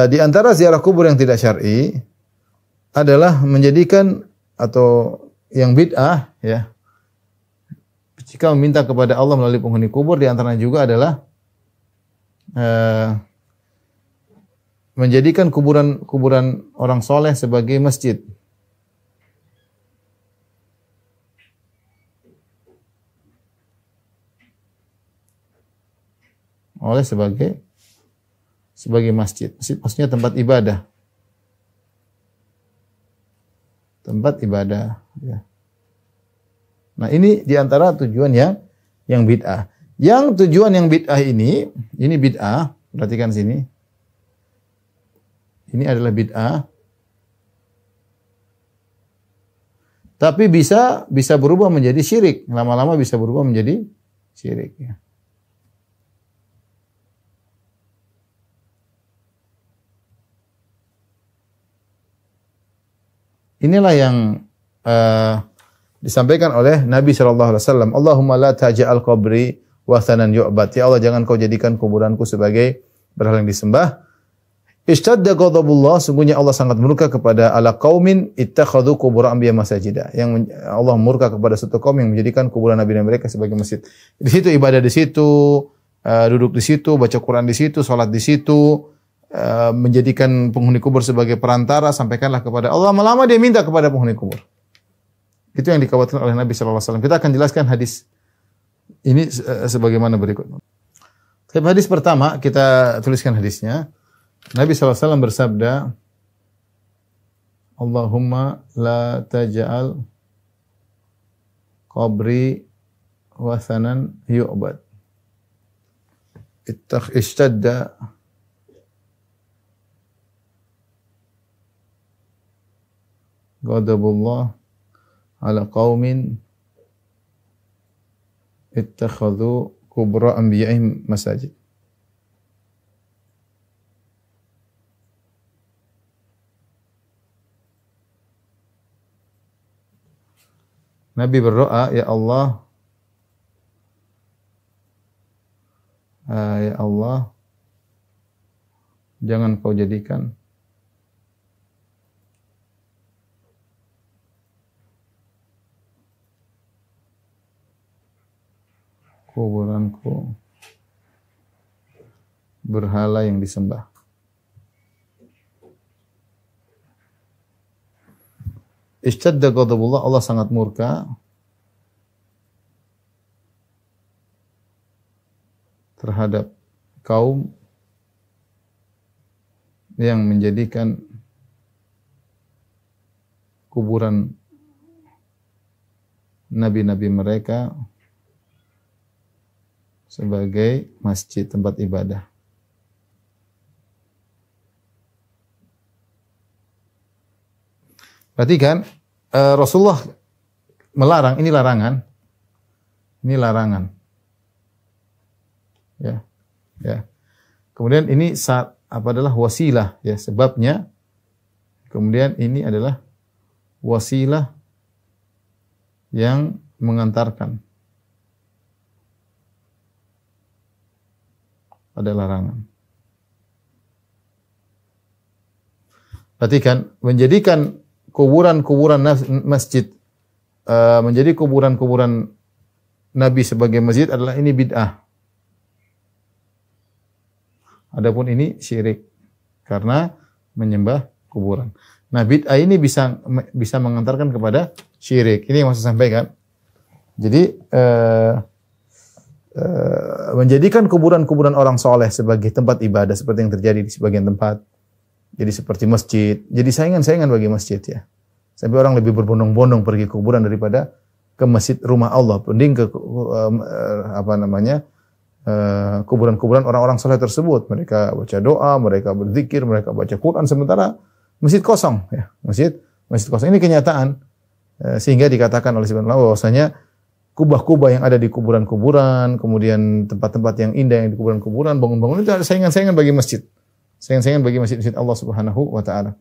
Di antara ziarah kubur yang tidak syar'i adalah menjadikan atau yang bid'ah ya. Jika meminta kepada Allah melalui penghuni kubur, di antaranya juga adalah menjadikan kuburan orang soleh sebagai masjid. Oleh sebagai masjid. Masjid maksudnya tempat ibadah. Tempat ibadah ya. Nah, ini di antara tujuan yang bid'ah. Yang tujuan yang bid'ah ini bid'ah, perhatikan sini. Ini adalah bid'ah. Tapi bisa berubah menjadi syirik. Lama-lama bisa berubah menjadi syirik ya. Inilah yang disampaikan oleh Nabi sallallahu alaihi wasallam, Allahumma la taj'al qabri wathanan yu'bad. Ya Allah, jangan kau jadikan kuburanku sebagai berhala yang disembah. Ishtadda ghadabullah, sungguhnya Allah sangat murka kepada ala qaumin ittakhadhu qubur anbiya masajida. Yang Allah murka kepada satu kaum yang menjadikan kuburan nabi mereka sebagai masjid. Di situ ibadah, di situ duduk, di situ baca Quran, di situ salat, di situ menjadikan penghuni kubur sebagai perantara, sampaikanlah kepada Allah. Lama-lama dia minta kepada penghuni kubur. Itu yang dikhawatirkan oleh Nabi sallallahu alaihi wasallam. Kita akan jelaskan hadis ini sebagaimana berikut. Hadis pertama kita tuliskan hadisnya. Nabi sallallahu alaihi wasallam bersabda, Allahumma la taj'al qabri wathanan yu'bad. Ishtadda ghadabullah ala qaumin ittakhadhu qubur anbiya'ihim masajid. Nabi berdoa, ya Allah, jangan kau jadikan kuburanku berhala yang disembah. Ishtadda ghadabullah, Allah sangat murka terhadap kaum yang menjadikan kuburan nabi-nabi mereka sebagai masjid, tempat ibadah. Perhatikan, Rasulullah melarang, ini larangan. Ini larangan. Ya. Ya. Kemudian ini adalah wasilah, ya, sebabnya. Kemudian ini adalah wasilah yang mengantarkan pada larangan. Perhatikan, menjadikan kuburan-kuburan masjid menjadi kuburan-kuburan nabi sebagai masjid adalah ini bid'ah. Adapun ini syirik karena menyembah kuburan. Nah, bid'ah ini bisa mengantarkan kepada syirik. Ini yang maksud sampaikan. Jadi menjadikan kuburan-kuburan orang soleh sebagai tempat ibadah seperti yang terjadi di sebagian tempat. Jadi seperti masjid. Jadi saingan-saingan bagi masjid ya. Sampai orang lebih berbondong-bondong pergi ke kuburan daripada ke masjid rumah Allah. Mending ke kuburan-kuburan orang-orang soleh tersebut. Mereka baca doa, mereka berzikir, mereka baca Quran, sementara masjid kosong ya. Masjid kosong. Ini kenyataan. Sehingga dikatakan oleh sebagian ulama bahwasanya kubah-kubah yang ada di kuburan-kuburan, kemudian tempat-tempat yang indah yang di kuburan-kuburan, bangun-bangun itu ada saingan-saingan bagi masjid. Saingan-saingan bagi masjid-masjid Allah Subhanahu wa taala.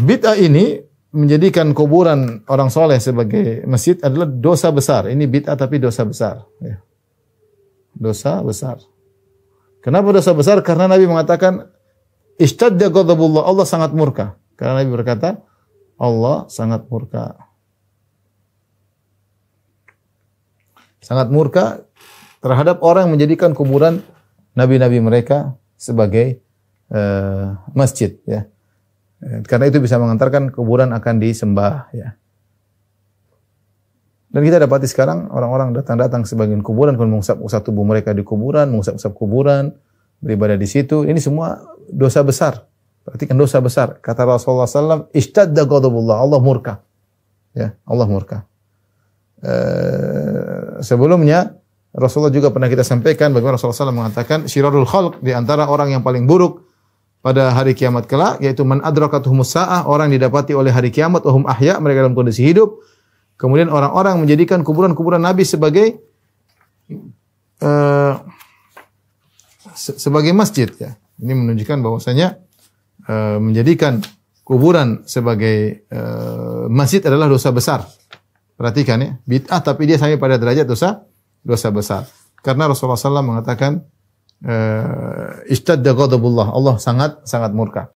Bid'ah ini menjadikan kuburan orang soleh sebagai masjid adalah dosa besar. Ini bid'ah tapi dosa besar. Ya. Dosa besar. Kenapa dosa besar? Karena Nabi mengatakan ishtadda ghadabullah, Allah sangat murka. Karena Nabi berkata, Allah sangat murka. Sangat murka terhadap orang yang menjadikan kuburan nabi-nabi mereka sebagai masjid, ya. Karena itu bisa mengantarkan kuburan akan disembah, ya. Dan kita dapati sekarang orang-orang datang-datang sebagian kuburan, kemudian mengusap-usap tubuh mereka di kuburan, mengusap-usap kuburan, beribadah di situ. Ini semua dosa besar. Perhatikan dosa besar. Kata Rasulullah SAW, ishtadda ghadabullah, Allah murka. Ya, Allah murka. Sebelumnya Rasulullah juga pernah kita sampaikan bagaimana Rasulullah SAW mengatakan syirarul khalq, di antara orang yang paling buruk pada hari kiamat kelak, yaitu man adrakatuhumus sa'ah, orang didapati oleh hari kiamat, wahum ahya, mereka dalam kondisi hidup. Kemudian orang-orang menjadikan kuburan-kuburan Nabi sebagai sebagai masjid, ya. Ini menunjukkan bahwasanya menjadikan kuburan sebagai masjid adalah dosa besar. Perhatikan, ya, bid'ah tapi dia sampai pada derajat dosa besar. Karena Rasulullah SAW mengatakan ishtadda ghadabullah, Allah sangat murka.